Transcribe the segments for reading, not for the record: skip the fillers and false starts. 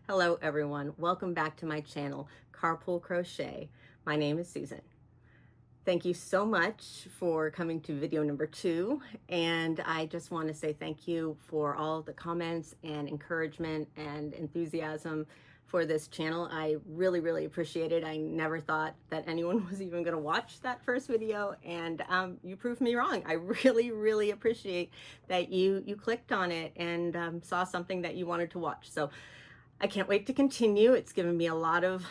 Hello everyone, welcome back to my channel, Carpool Crochet. My name is Susan. Thank you so much for coming to video number 2, and I just want to say thank you for all the comments and encouragement and enthusiasm for this channel. I really appreciate it. I never thought that anyone was even going to watch that first video, and you proved me wrong. I really appreciate that you clicked on it and saw something that you wanted to watch. So I can't wait to continue. It's given me a lot of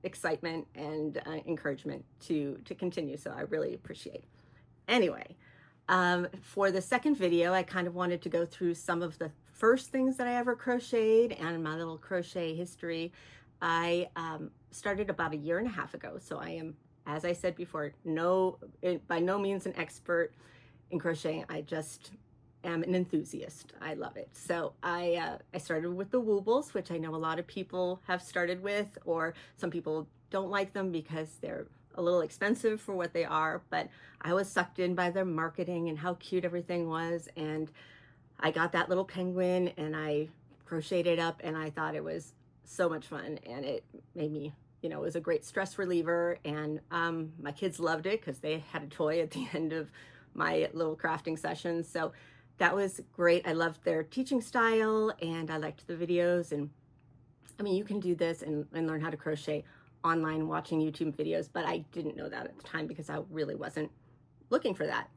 excitement and encouragement to continue, so I really appreciate it. Anyway, for the second video, I kind of wanted to go through some of the first things that I ever crocheted and my little crochet history. I started about 1.5 years ago, so I am, as I said before, by no means an expert in crocheting. I just am an enthusiast. I love it. So I started with the woobles, which I know a lot of people have started with, or some people don't like them because they're a little expensive for what they are, but I was sucked in by their marketing and how cute everything was, and I got that little penguin and I crocheted it up, and I thought it was so much fun, and it made me, it was a great stress reliever, and my kids loved it because they had a toy at the end of my little crafting sessions. So that was great. I loved their teaching style and I liked the videos. And I mean, you can do this and learn how to crochet online watching YouTube videos, but I didn't know that at the time because I really wasn't looking for that.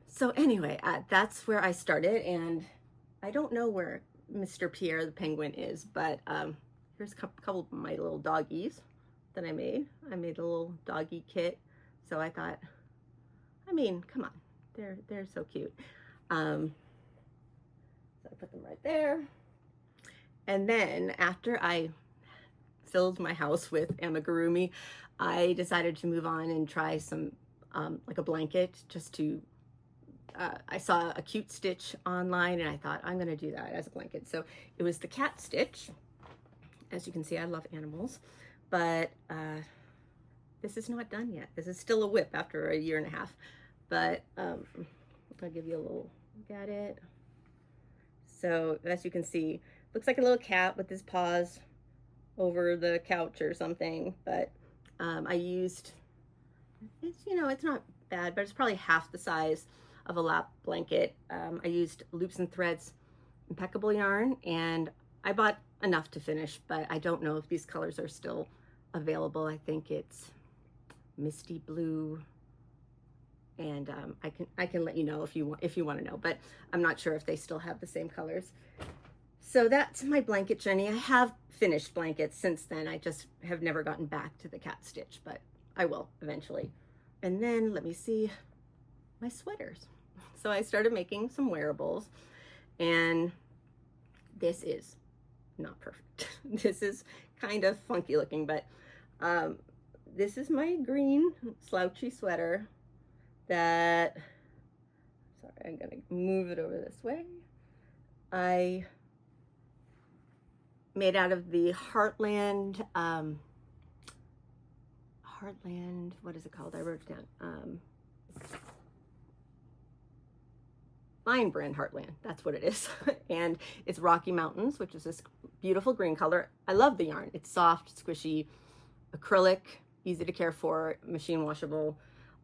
So anyway, that's where I started, and I don't know where Mr. Pierre the penguin is, but here's a couple of my little doggies that I made. I made a little doggy kit. So I thought, I mean, come on, they're so cute. So I put them right there. And then after I filled my house with amigurumi, I decided to move on and try some, like a blanket, just to, I saw a cute stitch online and I thought I'm gonna do that as a blanket. So it was the cat stitch. As you can see, I love animals, but this is not done yet. This is still a whip after 1.5 years. But I'll give you a little look at it. So as you can see, looks like a little cat with his paws over the couch or something, but I used, it's not bad, but it's probably half the size of a lap blanket. I used Loops and Threads impeccable yarn, and I bought enough to finish, but I don't know if these colors are still available. I think it's misty blue, and I can let you know if you want to know, but I'm not sure if they still have the same colors. So that's my blanket journey. I have finished blankets since then. I just have never gotten back to the cat stitch, but I will eventually. And then let me see my sweaters. So I started making some wearables, and this is not perfect. This is kind of funky looking, but this is my green slouchy sweater that, sorry, I'm gonna move it over this way. I made out of the Heartland, what is it called? I wrote it down. Lion Brand Heartland, that's what it is. And it's Rocky Mountains, which is this beautiful green color. I love the yarn. It's soft, squishy, acrylic, easy to care for, machine washable,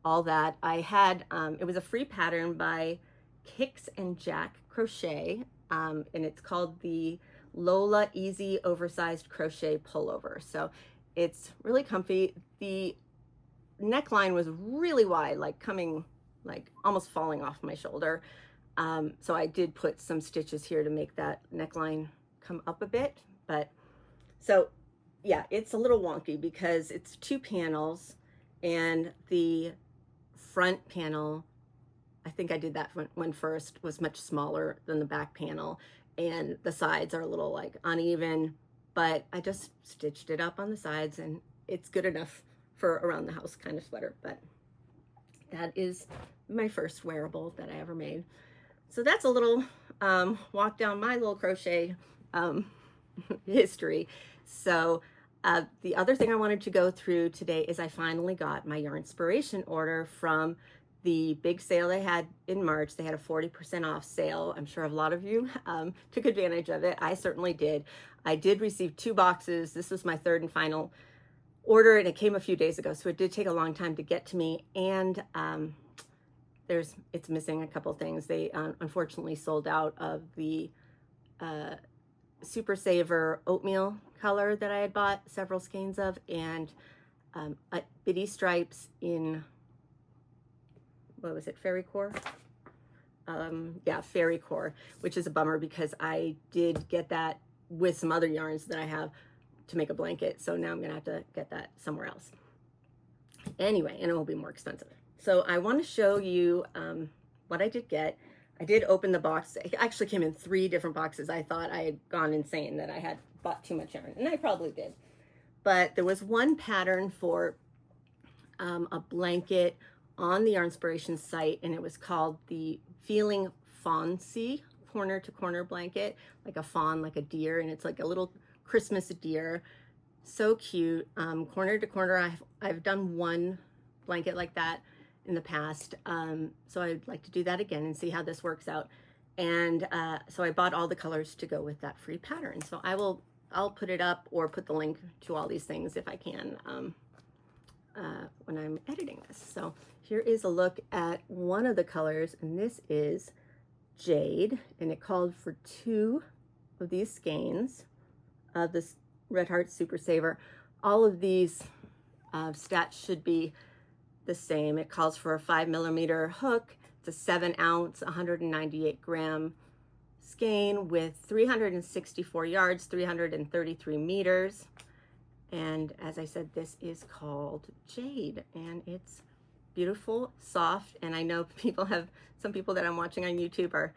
all that. I had, it was a free pattern by Kicks and Jack Crochet, and it's called the Lola Easy Oversized Crochet Pullover. So it's really comfy. The neckline was really wide, like coming, like almost falling off my shoulder. So I did put some stitches here to make that neckline come up a bit, but so yeah, it's a little wonky because it's 2 panels, and the front panel, I think I did that one first, was much smaller than the back panel, and the sides are a little like uneven, but I just stitched it up on the sides, and it's good enough for around the house kind of sweater. But that is my first wearable that I ever made. So that's a little walk down my little crochet history. So the other thing I wanted to go through today is I finally got my Yarnspiration order from the big sale they had in March. They had a 40% off sale. I'm sure a lot of you took advantage of it. I certainly did. I did receive 2 boxes. This was my 3rd and final order, and it came a few days ago, so it did take a long time to get to me. And it's missing a couple things. They unfortunately sold out of the Super Saver oatmeal color that I had bought several skeins of, and bitty stripes in, what was it, Fairy Core? Yeah, Fairy Core, which is a bummer because I did get that with some other yarns that I have to make a blanket. So now I'm gonna have to get that somewhere else. Anyway, and it will be more expensive. So I want to show you what I did get. I did open the box. It actually came in 3 different boxes. I thought I had gone insane, that I had bought too much yarn, and I probably did. But there was one pattern for a blanket on the Yarnspirations site, and it was called the Feeling Fawncy corner to corner blanket, like a fawn, like a deer, and it's like a little Christmas deer. So cute. Corner to corner. I've done one blanket like that in the past, so I'd like to do that again and see how this works out. And so I bought all the colors to go with that free pattern. So I'll put it up or put the link to all these things if I can when I'm editing this. So here is a look at one of the colors, and this is Jade, and it called for 2 of these skeins of this Red Heart Super Saver. All of these stats should be the same. It calls for a 5mm hook. It's a 7 ounce, 198 gram skein with 364 yards, 333 meters. And as I said, this is called Jade, and it's beautiful, soft. And I know some people that I'm watching on YouTube are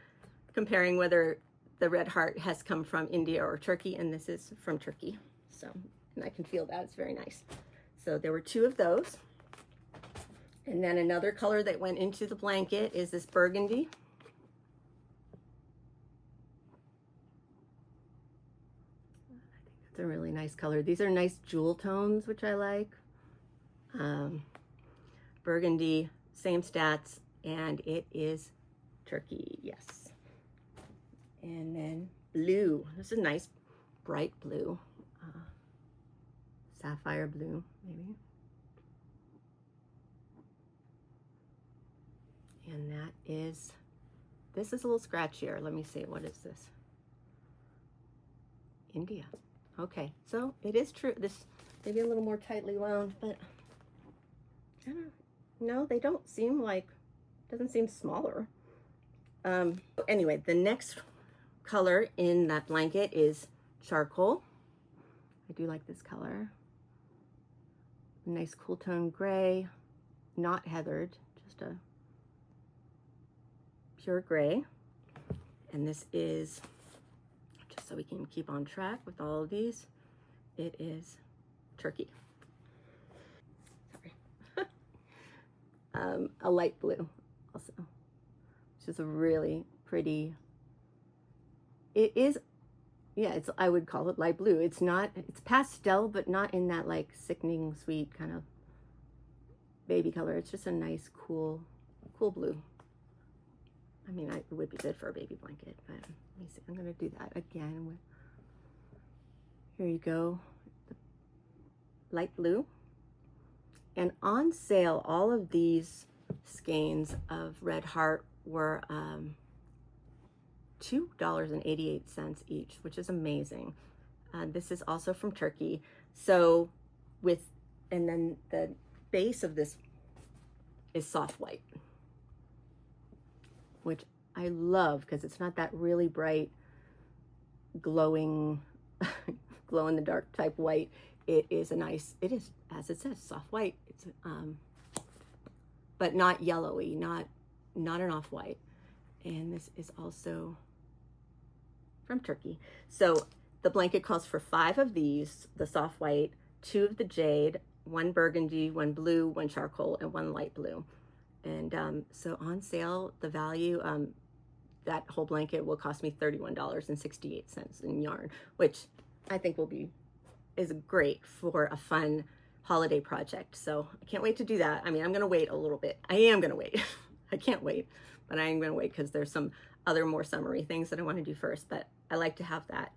comparing whether the Red Heart has come from India or Turkey, and this is from Turkey. So, and I can feel that, it's very nice. So there were 2 of those. And then another color that went into the blanket is this burgundy. I think it's a really nice color. These are nice jewel tones, which I like. Burgundy, same stats, and it is Turkey, yes. And then blue. This is a nice bright blue, sapphire blue, maybe. And this is a little scratchier. Let me see, what is this? India. Okay, so it is true. This maybe a little more tightly wound, but I don't know. No, they don't seem like, doesn't seem smaller. Anyway, the next color in that blanket is charcoal. I do like this color. Nice cool tone gray, not heathered, just a pure gray. And this is, just so we can keep on track with all of these, it is Turkey. Sorry. A light blue also, which is a really pretty, it is, yeah, it's, I would call it light blue. It's not, it's pastel, but not in that like sickening sweet kind of baby color. It's just a nice, cool blue. I mean, it would be good for a baby blanket, but let me see. I'm going to do that again. Here you go, light blue. And on sale, all of these skeins of Red Heart were $2.88 each, which is amazing. This is also from Turkey. So and then the base of this is soft white, which I love because it's not that really bright, glowing, glow in the dark type white. It is a nice, it is, as it says, soft white. It's but not yellowy, not an off-white. And this is also from Turkey. So the blanket calls for 5 of these, the soft white, 2 of the jade, 1 burgundy, 1 blue, 1 charcoal, and 1 light blue. And so on sale, the value, that whole blanket will cost me $31.68 in yarn, which I think is great for a fun holiday project. So I can't wait to do that. I mean, I'm going to wait a little bit. I am going to wait. I can't wait, but I am going to wait because there's some other more summery things that I want to do first. But I like to have that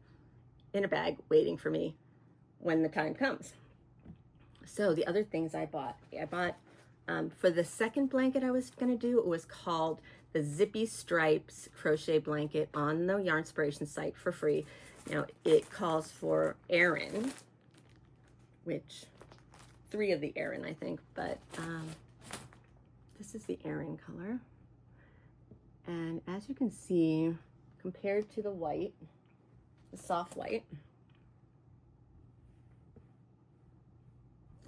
in a bag waiting for me when the time comes. So the other things I bought for the second blanket I was going to do, it was called the Zippy Stripes crochet blanket on the Yarnspirations site for free. Now it calls for Aran, which 3 of the Aran, I think, but this is the Aran color. And as you can see, compared to the white, the soft white,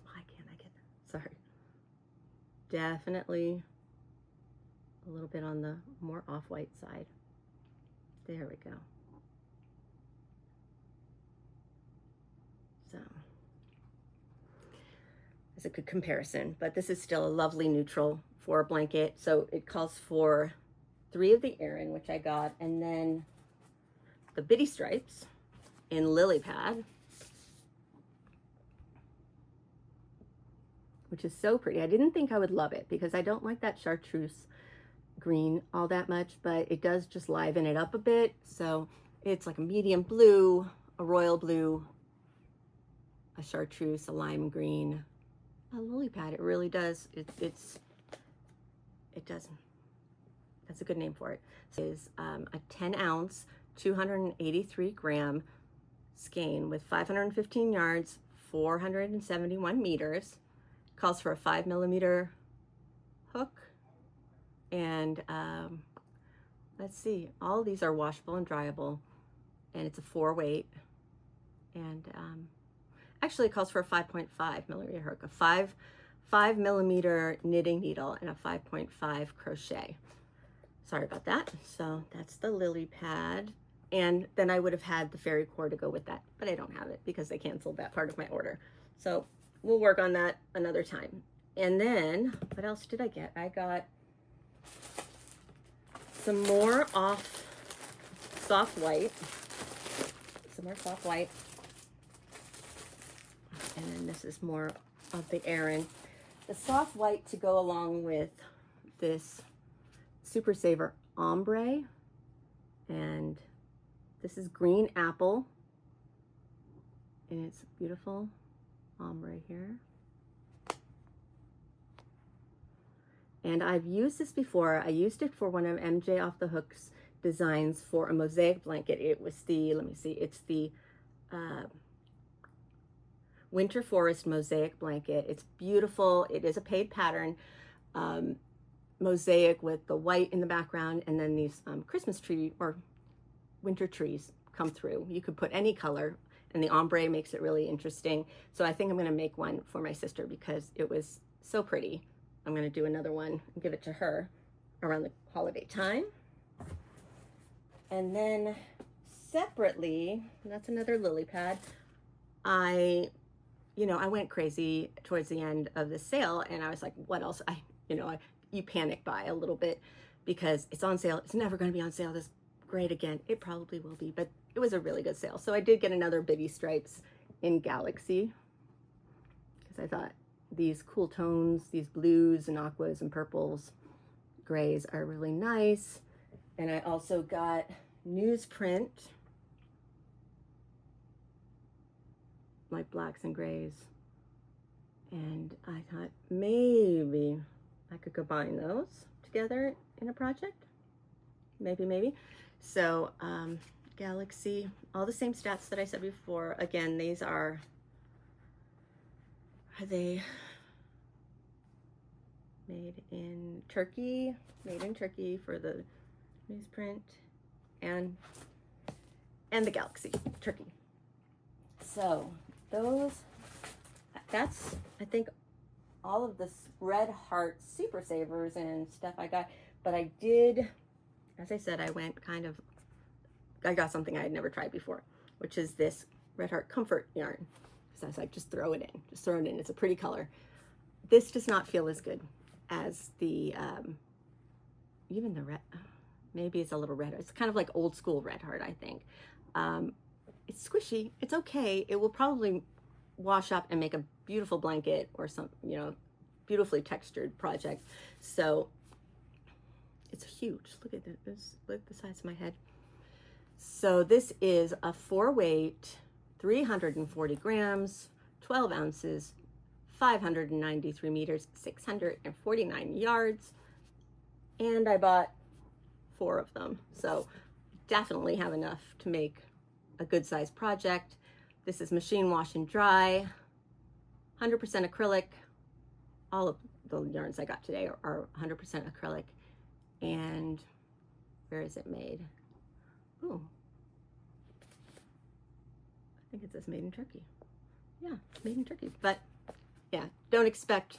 why can't I get that? Sorry. Definitely a little bit on the more off-white side. There we go. So it's a good comparison, but this is still a lovely neutral for a blanket. So it calls for 3 of the Aran, which I got, and then the Bitty Stripes in Lily Pad, which is so pretty. I didn't think I would love it because I don't like that chartreuse green all that much, but it does just liven it up a bit. So it's like a medium blue, a royal blue, a chartreuse, a lime green, a lily pad. It really does. It does. That's a good name for it. It is a 10-ounce, 283-gram skein with 515 yards, 471 meters. Calls for a 5mm hook. And let's see, all these are washable and dryable. And it's a 4-weight. And actually it calls for a 5.5mm hook, a 5mm knitting needle, and a 5.5 crochet. Sorry about that. So that's the lily pad. And then I would have had the fairy core to go with that, but I don't have it because they canceled that part of my order. So we'll work on that another time. And then what else did I get? I got some more soft white. Some more soft white. And then this is more of the Aran. The soft white to go along with this Super Saver ombre, and this is green apple, and it's beautiful ombre here. And I've used this before. I used it for one of MJ Off the Hook's designs for a mosaic blanket. It was the, let me see, it's the Winter Forest mosaic blanket. It's beautiful. It is a paid pattern. Mosaic with the white in the background, and then these Christmas tree or winter trees come through. You could put any color, and the ombre makes it really interesting. So I think I'm going to make one for my sister because it was so pretty. I'm going to do another one and give it to her around the holiday time. And then separately, that's another lily pad. I went crazy towards the end of the sale, and I was like, what else? You panic buy a little bit because it's on sale. It's never going to be on sale this great again. It probably will be, but it was a really good sale. So I did get another Bitty Stripes in Galaxy because I thought these cool tones, these blues and aquas and purples, grays are really nice. And I also got newsprint, like blacks and grays. And I thought maybe I could combine those together in a project. Maybe. So Galaxy, all the same stats that I said before. Again, these are they made in Turkey for the newsprint and the Galaxy Turkey. So that's, I think, all of the Red Heart Super Savers and stuff I got. But I did, as I said, I got something I had never tried before, which is this Red Heart Comfort yarn. So I was like, just throw it in. It's a pretty color. This does not feel as good as the, even the red, maybe it's a little red. It's kind of like old school Red Heart, I think. It's squishy. It's okay. It will probably wash up and make a beautiful blanket or some, you know, beautifully textured project. So it's huge. Look at this, look at the size of my head. So this is a 4-weight, 340 grams, 12 ounces, 593 meters, 649 yards. And I bought 4 of them. So definitely have enough to make a good size project. This is machine wash and dry, 100% acrylic. All of the yarns I got today are 100% acrylic. And where is it made? Ooh, I think it says made in Turkey. Yeah, made in Turkey. But yeah, don't expect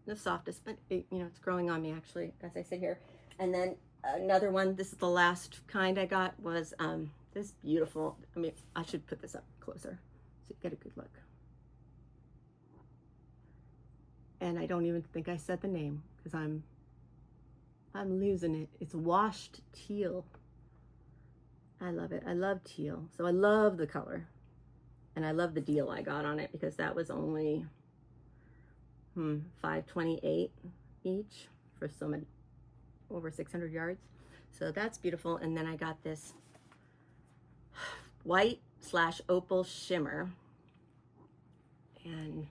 the softest, but it, you know, it's growing on me actually as I sit here. And then another one, this is the last kind I got, was this beautiful, I mean, I should put this up closer so you get a good look. And I don't even think I said the name because I'm losing it. It's washed teal. I love it. I love teal. So I love the color. And I love the deal I got on it because that was only $5.28 each for some over 600 yards. So that's beautiful. And then I got this white / opal shimmer. And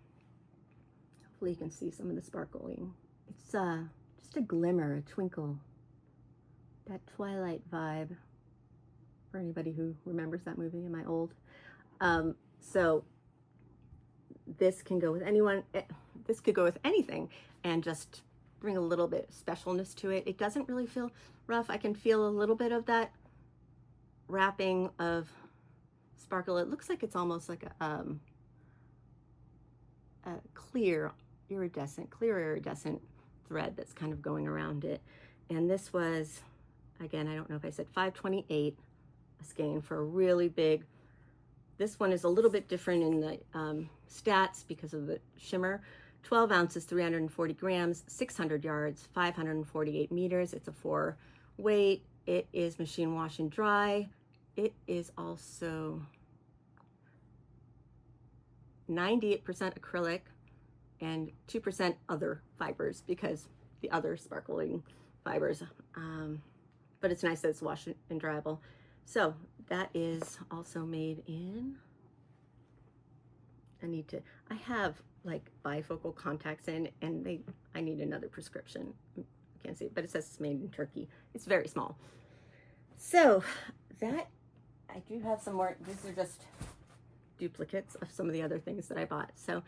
hopefully you can see some of the sparkling. It's just a glimmer, a twinkle, that twilight vibe. For anybody who remembers that movie, am I old? So this can go with anyone. This could go with anything and just bring a little bit of specialness to it. It doesn't really feel rough. I can feel a little bit of that wrapping of sparkle. It looks like it's almost like a clear iridescent thread that's kind of going around it. And this was, again, I don't know if I said $5.28 a skein for a really big. This one is a little bit different in the stats because of the shimmer. 12 ounces, 340 grams, 600 yards, 548 meters. It's a 4-weight. It is machine wash and dry. It is also 98% acrylic and 2% other fibers because the other sparkling fibers. But it's nice that it's wash and dryable. So that is also made in, I have like bifocal contacts in, and I need another prescription. I can't see it, but it says it's made in Turkey. It's very small. So that, I do have some more. These are just duplicates of some of the other things that I bought. So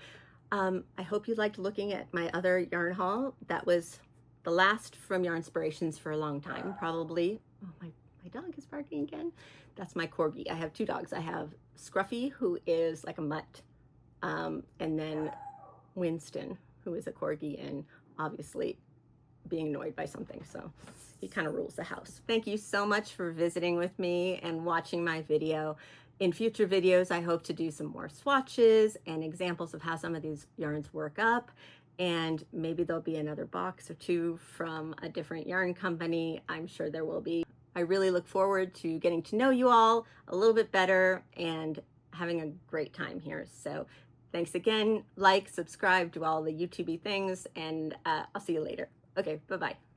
I hope you liked looking at my other yarn haul. That was the last from Yarnspirations for a long time, probably. Oh, my dog is barking again. That's my corgi. I have 2 dogs. I have Scruffy, who is like a mutt, and then Winston, who is a corgi and obviously being annoyed by something. So he kind of rules the house. Thank you so much for visiting with me and watching my video. In future videos, I hope to do some more swatches and examples of how some of these yarns work up. And maybe there'll be another box or 2 from a different yarn company. I'm sure there will be. I really look forward to getting to know you all a little bit better and having a great time here. So thanks again. Like, subscribe, do all the YouTube-y things, and I'll see you later. Okay, bye-bye.